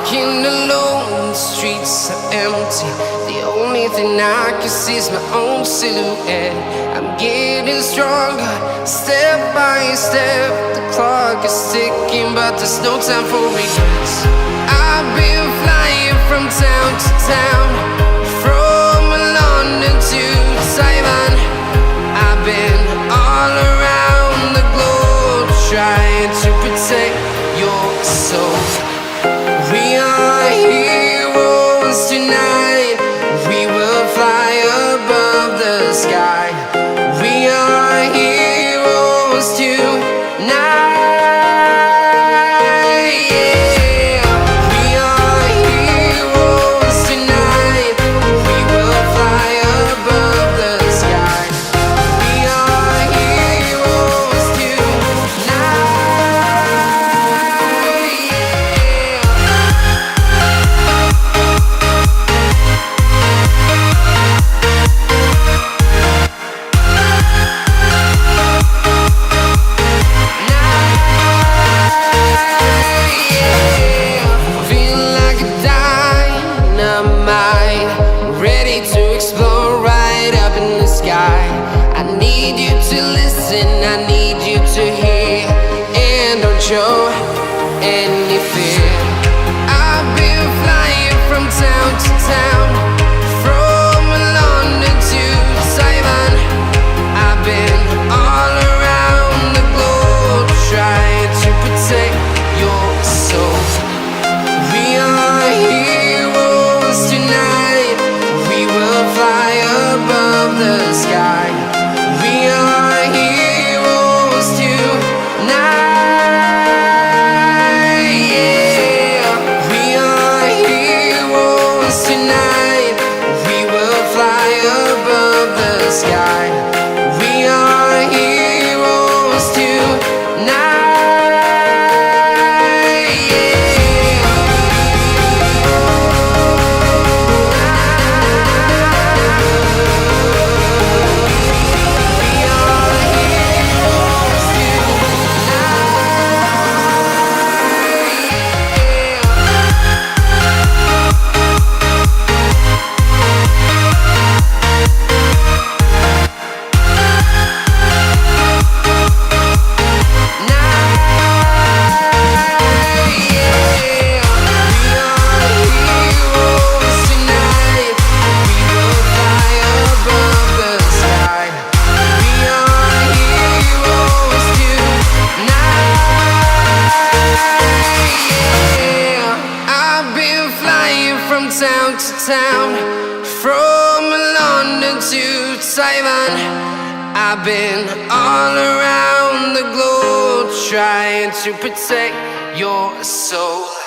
walking alone, the streets are empty. The only thing I can see is my own silhouette. I'm getting stronger, step by step. The clock is ticking, but there's no time for regrets. I've been flying from town to town, from London to Taiwan. I've been all around the globe, trying to protect your soul. We are heroes tonight. We will fly above the sky. We are heroes tonight. Yeah. We are heroes tonight. We will fly above the sky. We are heroes tonight. I need you to listen, I need you to hear, and don't show any fear. I've been flying from town to town, from London to Taiwan. I've been all around the globe, trying to protect your soul. We are heroes tonight. We will fly above the sky. We are heroes tonight. Yeah. We are heroes tonight. We will fly above the sky. We are heroes tonight. Town to town, from London to Taiwan. I've been all around the globe, trying to protect your soul.